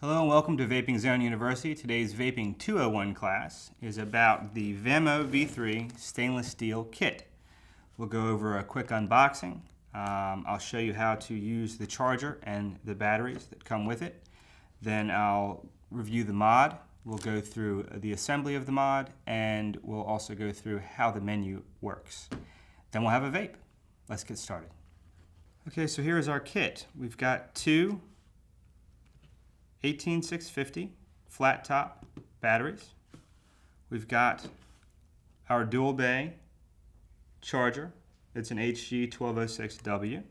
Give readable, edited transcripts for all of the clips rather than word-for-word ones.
Hello and welcome to Vaping Zone University. Today's Vaping 201 class is about the Vamo V3 stainless steel kit. We'll go over a quick unboxing. I'll show you how to use the charger and the batteries that come with it. Then I'll review the mod. We'll go through the assembly of the mod, and we'll also go through how the menu works. Then we'll have a vape. Let's get started. Okay, so here is our kit. We've got two 18650 flat top batteries. We've got our dual bay charger. It's an HG1206W.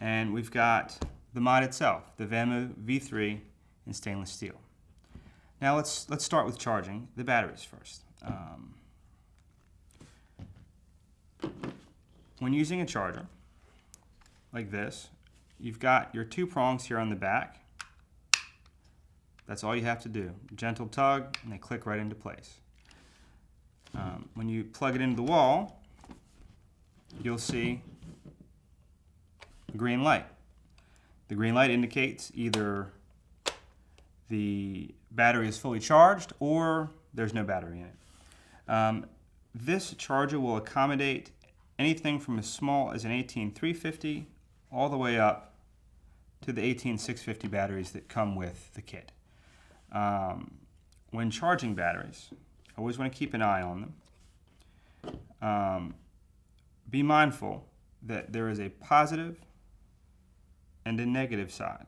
And we've got the mod itself, the Vamo V3 in stainless steel. Now let's start with charging the batteries first. When using a charger like this, you've got your two prongs here on the back. That's all you have to do. Gentle tug, and they click right into place. When you plug it into the wall, you'll see a green light. The green light indicates either the battery is fully charged or there's no battery in it. This charger will accommodate anything from as small as an 18350 all the way up to the 18650 batteries that come with the kit. When charging batteries, I always want to keep an eye on them. Be mindful that there is a positive and a negative side.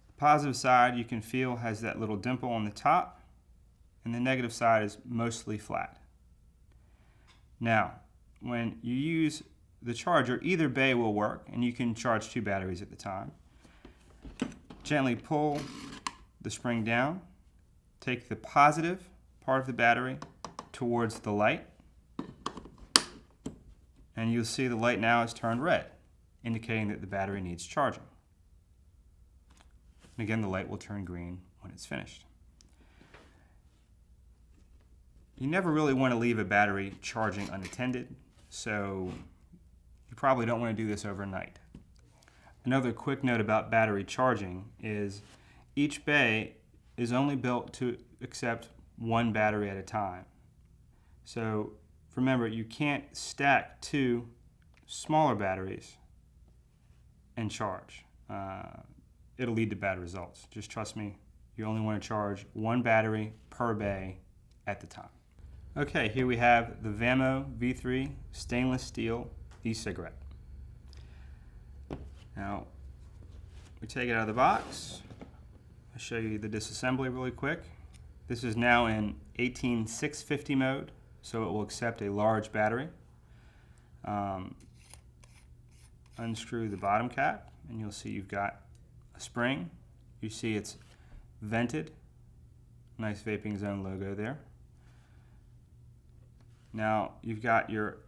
The positive side you can feel has that little dimple on the top, and the negative side is mostly flat. Now, when you use the charger, either bay will work, and you can charge two batteries at the time. Gently pull the spring down, take the positive part of the battery towards the light, and you'll see the light now is turned red, indicating that the battery needs charging. And again, the light will turn green when it's finished. You never really want to leave a battery charging unattended, so you probably don't want to do this overnight. Another quick note about battery charging is each bay is only built to accept one battery at a time. So remember, you can't stack two smaller batteries and charge. It'll lead to bad results. Just trust me, you only want to charge one battery per bay at the time. Okay, here we have the Vamo V3 stainless steel e-cigarette. Now, we take it out of the box. I'll show you the disassembly really quick. This is now in 18650 mode, so it will accept a large battery. Unscrew the bottom cap, and you'll see you've got a spring. You see it's vented. Nice Vaping Zone logo there. Now you've got your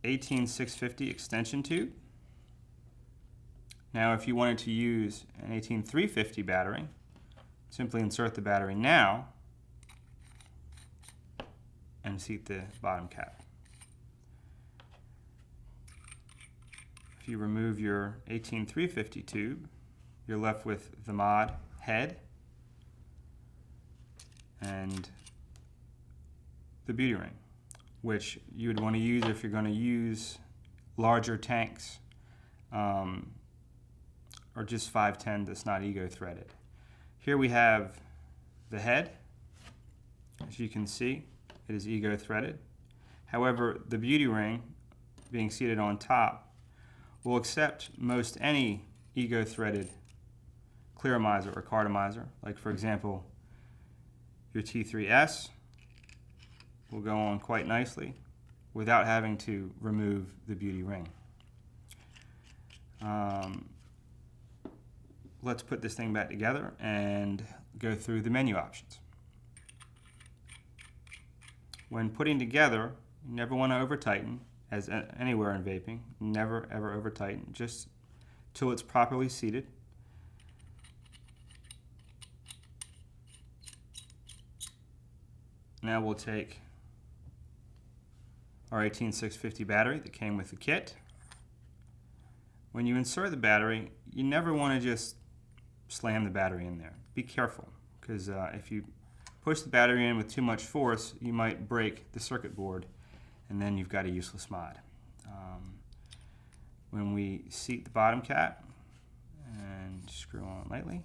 18650 extension tube. Now if you wanted to use an 18350 battery, simply insert the battery now and seat the bottom cap. If you remove your 18350 tube, you're left with the mod head and the beauty ring, which you would want to use if you're going to use larger tanks or just 510 that's not ego threaded. Here we have the head. As you can see, it is ego threaded. However, the beauty ring, being seated on top, will accept most any ego threaded clearomizer or cartomizer. Like for example, your T3S will go on quite nicely without having to remove the beauty ring. Let's put this thing back together and go through the menu options. When putting together, you never want to over tighten, as anywhere in vaping. Never ever over tighten, just till it's properly seated. Now we'll take our 18650 battery that came with the kit. When you insert the battery, you never want to just slam the battery in there. Be careful, because if you push the battery in with too much force, you might break the circuit board, and then you've got a useless mod. When we seat the bottom cap and screw on lightly,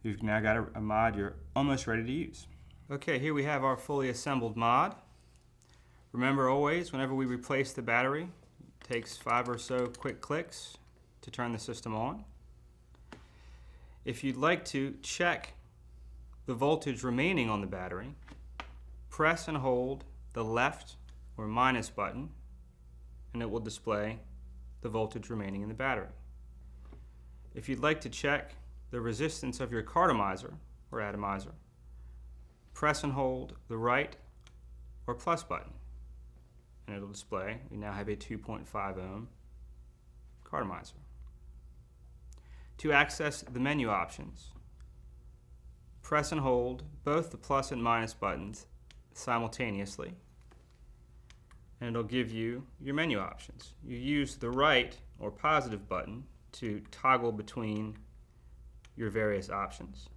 you've now got a mod you're almost ready to use. Okay, here we have our fully assembled mod. Remember always, whenever we replace the battery, it takes 5 or so quick clicks to turn the system on. If you'd like to check the voltage remaining on the battery, press and hold the left or minus button, and it will display the voltage remaining in the battery. If you'd like to check the resistance of your cartomizer or atomizer, press and hold the right or plus button, and it'll display we now have a 2.5 ohm cartomizer. To access the menu options, press and hold both the plus and minus buttons simultaneously, and it'll give you your menu options. You use the right or positive button to toggle between your various options.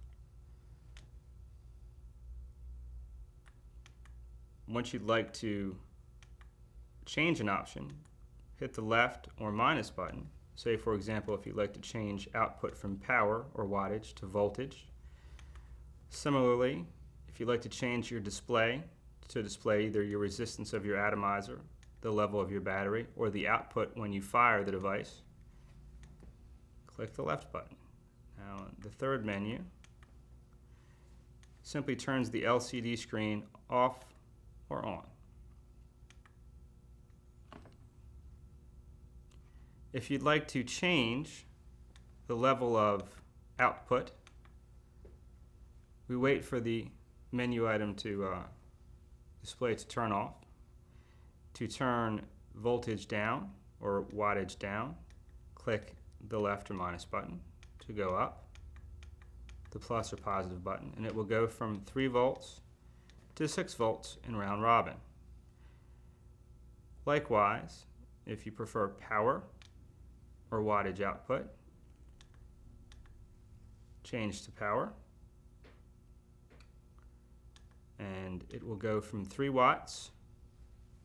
Once you'd like to change an option, hit the left or minus button. Say, for example, if you'd like to change output from power or wattage to voltage. Similarly, if you'd like to change your display to display either your resistance of your atomizer, the level of your battery, or the output when you fire the device, click the left button. Now, the third menu simply turns the LCD screen off or on. If you'd like to change the level of output, we wait for the menu item to display to turn off. To turn voltage down or wattage down, click the left or minus button. To go up, the plus or positive button, and it will go from 3 volts to 6 volts in round robin. Likewise, if you prefer power or wattage output, change to power, and it will go from 3 watts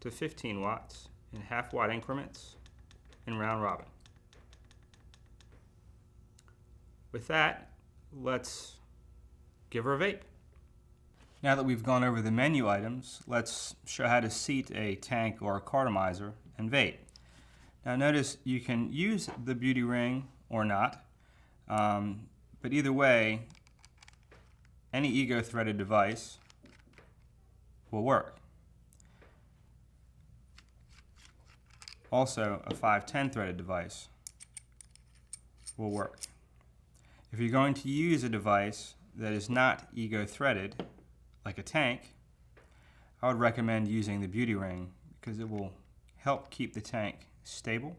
to 15 watts in half-watt increments in round robin. With that, let's give her a vape. Now that we've gone over the menu items, let's show how to seat a tank or a cartomizer and vape. Now notice you can use the beauty ring or not, but either way, any ego-threaded device will work. Also, a 510 threaded device will work. If you're going to use a device that is not ego-threaded, like a tank, I would recommend using the beauty ring because it will help keep the tank stable.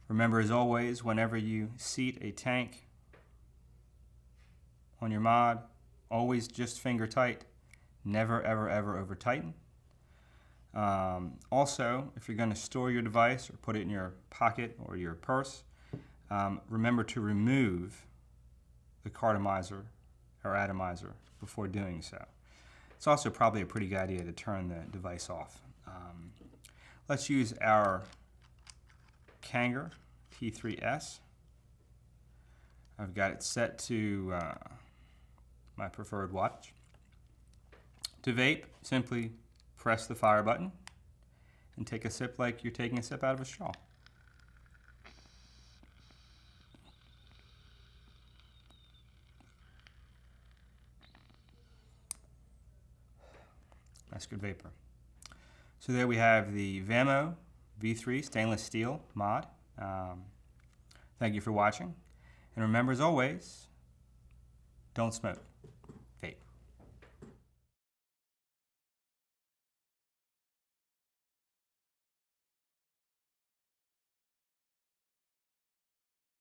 Remember, as always, whenever you seat a tank on your mod, always just finger tight, never ever ever over tighten. Also, if you're going to store your device or put it in your pocket or your purse, remember to remove the cartomizer or atomizer before doing so. It's also probably a pretty good idea to turn the device off. Let's use our Kanger T3S. I've got it set to my preferred wattage. To vape, simply press the fire button and take a sip like you're taking a sip out of a straw. That's good vapor. So there we have the Vamo V3 stainless steel mod. Thank you for watching. And remember, as always, don't smoke.